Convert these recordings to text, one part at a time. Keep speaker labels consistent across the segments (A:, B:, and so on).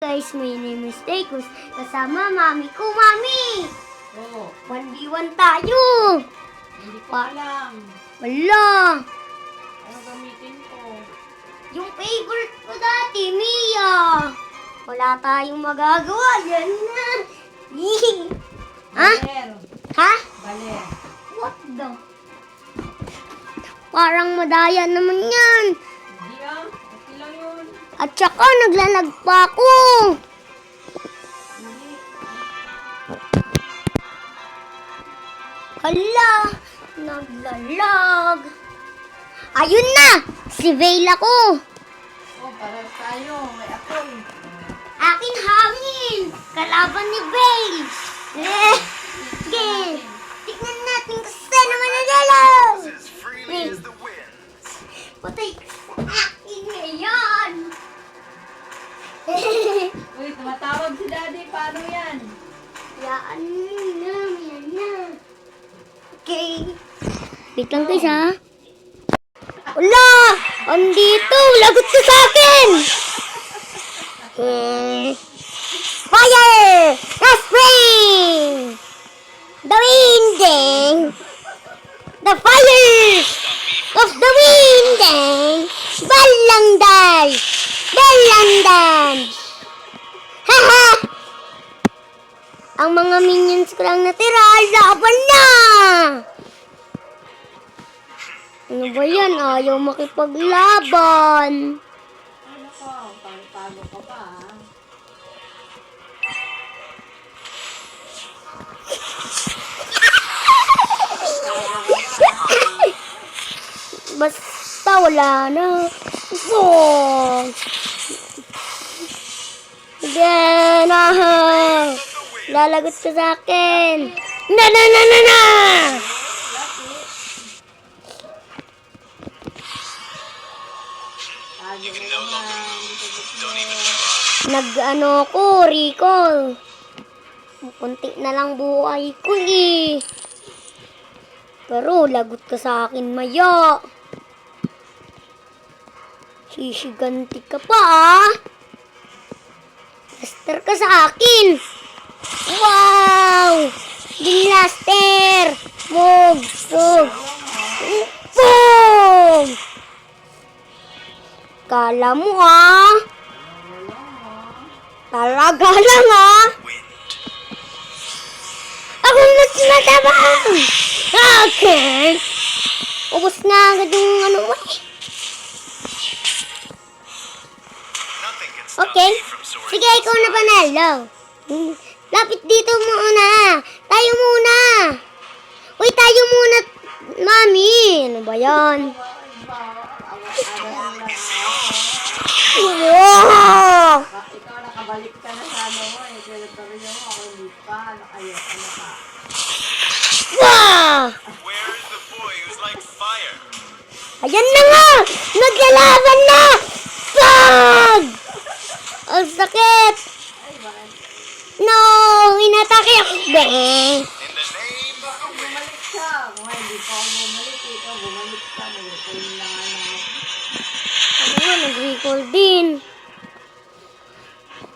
A: guys, my name is Daykus. Kasama mami ko, mami!
B: Oo.
A: 1v1 tayo!
B: Hindi ko alam.
A: Wala!
B: Ano gamitin ko?
A: Yung favorite ko dati, Mia! Wala tayong magagawa, yan na! Ha?
B: Baler.
A: Ha?
B: Baler.
A: What the? Parang madaya naman yan!
B: Hindi ah. Okay lang yun.
A: At saka naglalag pa ako!
B: Hindi.
A: Hala! Naglalag! Ayun na! Si Vale ako!
B: Oh, para tayo. May apoy.
A: Akin hangin! Kalaban ni Vale! Sige! Tignan natin kasi naman naglalag! Wait! Patay ka sa akin ngayon!
B: Uy, tumatawag si Daddy. Paano yan?
A: Yan na. Okay. Wait lang guys ha. Wala! Andito! Lagot ka sa akin! Fire! The spring! The winding! The fire of the winding! Balandal! Balandal! Haha! Ang mga minions ko lang natira, laban na! Ano ba yan? Ayaw makipaglaban.
B: Ano ko? Paano ka pa ah?
A: Basta wala na. Oh. Then, lalagot ka sa akin. Na!
B: Tago mo naman.
A: Nag-ano ko, recall. Kunti na lang buhay ko eh. Pero lagot ka sa akin, Maya. Sisiganti ka pa ah. Blaster ka sa akin. Wow! Blaster! Move! Boom! Kala mo ah. Talaga lang ah. Ako mas matabang. Okay. Ubus na agad yung ano mo eh. Okay. Sige, ikaw na panalo. Lapit dito muna. Tayo muna. Uy, tayo muna, mami. Ano ba yan? Wow!
B: Ikaw nakabalik ka na sa ano mo eh. Territory mo ako hindi pa. Ano ka?
A: Wow!
C: Where is the boy who's like fire?
A: Ayan na nga! Naglalaban na! Pag! Ang sakit!
B: Ay, bakit?
A: No! Inatake ako! Beng!
C: In the name of
B: Baka bumalik siya. Kung hindi pa ako bumalik, ikaw bumalik ka. Mag-recall na nga lang.
A: Ano yun? Nag-recall din.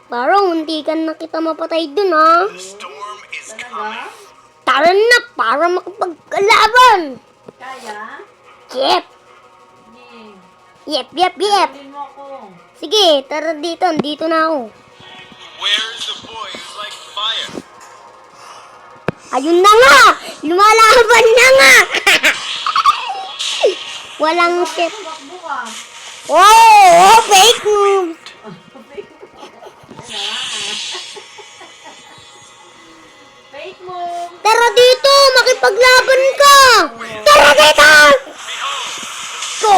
A: Parang hindi ka na kita mapatay dun ha.
C: the storm is
B: Talaga?
C: coming.
A: Tara na para makapagkalaban!
B: Kaya?
A: Yep!
B: Hindi.
A: Yep!
B: Sabihin mo ako.
A: Sige, tara dito. Dito na ako.
C: Where is the boy who's like fire?
A: Ayun na nga! Lumalaban na nga! Walang shit.
B: Bakbo ka.
A: Oh, fake move!
B: Fake mo.
A: Tara dito! Makipaglaban ka! Tara dito! Go!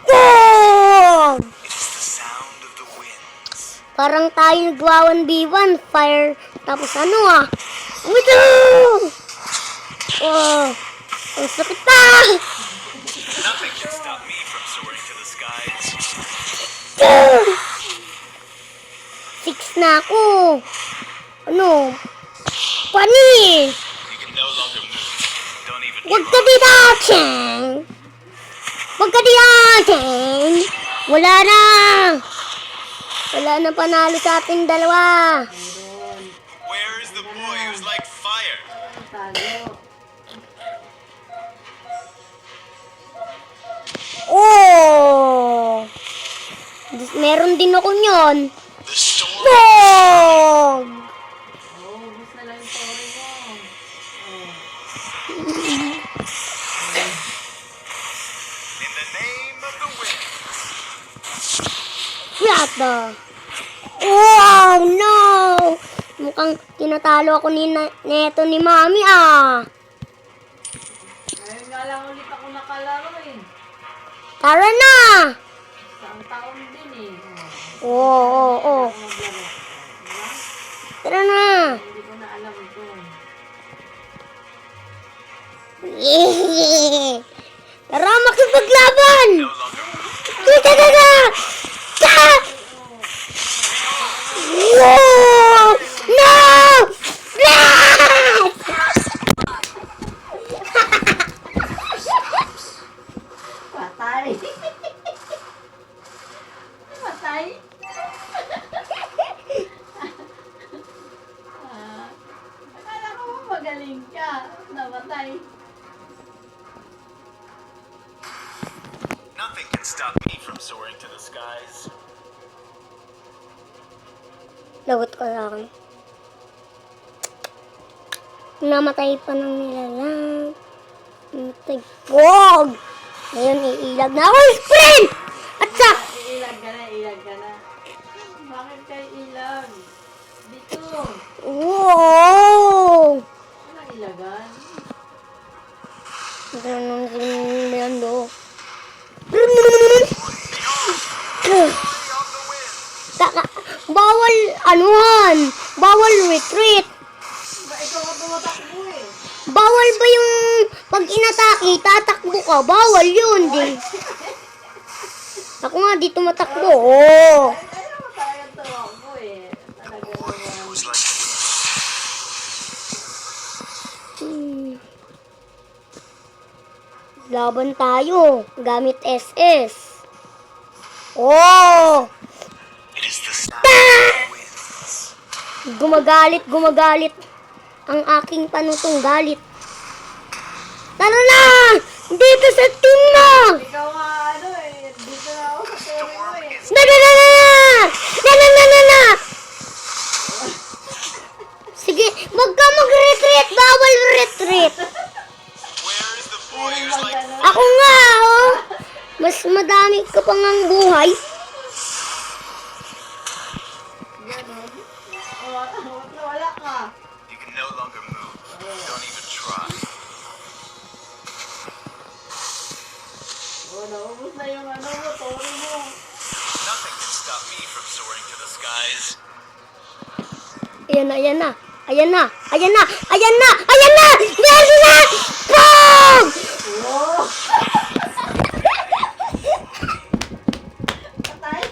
A: Go!
C: It's the sound of the winds.
A: Parang tayo nagwa 1v1. Fire. Tapos ano ah? Ito! Oh! Ang sakit pa!
C: Nothing can stop me from soaring to the skies.
A: 6 na ako. Ano? Panis!
C: You can no longer move. Don't even
A: Huwag ka dito, Cheng! Huwag ka diyan! Ting! Wala na! Wala na panalo sa ating dalawa.
B: Meron.
C: Where is the boy who's like fire?
B: Talo.
A: Oh! Meron din ako nyon.
C: The storm.
A: Pog!
B: Oh, ubus na lang yung story mo. Oh.
C: In the name of the wind.
A: Yata. Wow, no! Mukhang tinatalo ako neto ni Mami ah.
B: Ngayon nga lang ulit ako nakalaro eh.
A: Tara na!
B: Isang taon din eh.
A: Oo.
B: Ako maglaro. Diba?
A: Tara na!
B: Hindi ko na alam ito.
A: Yeah. Tara, makipaglaban!
C: No longer move.
A: Tara! Ta! Wow! No! Ah!
B: Patay. Patay. Akala ko magaling ka. Namatay.
C: Nothing can stop me from soaring to the skies.
A: Lagot ko lang. Namatay pa ng nilalang. Namatay. Wog! Ngayon, iilag na ako. Sprint! At sak!
B: Ilag ka na, ilag ka na. Bakit kayo ilag? Dito.
A: Wow!
B: Walang ilagan.
A: Ito nang sinilando. Bawal, anuhan? Bawal retreat.
B: Ba, ikaw ka tumatakbo eh.
A: Bawal ba yung pag inatake, tatakbo ka? Bawal yun, di. Ako nga, di tumatakbo. Oh.
B: Ayaw mo talaga tumakbo eh. Talaga naman.
C: Who's like wind.
A: Laban tayo. Gamit SS. Oh!
C: It is the sound of winds.
A: Gumagalit ang aking panutong galit. Tara na! Dito sa team mo!
B: Ikaw nga ano eh. Dito na ako sa story mo eh.
A: Na! Sige, wag ka mag-retreat. Bawal retreat.
C: Where is the boy who's like
A: Ako nga, oh. Mas madami ka pang ang buhay.
B: Ganon. Wala ka.
C: You can no longer move. Don't even try.
B: Oh, naubos na yung ano mo, story mo.
C: Nothing can stop me from soaring to the skies.
A: Ayan na. Meron na! Pog!
B: Wow! Patay.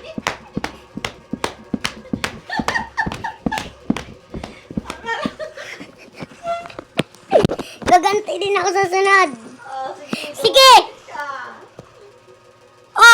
A: Gaganti din ako sa sunod.
B: Oh, sige.
A: Sige!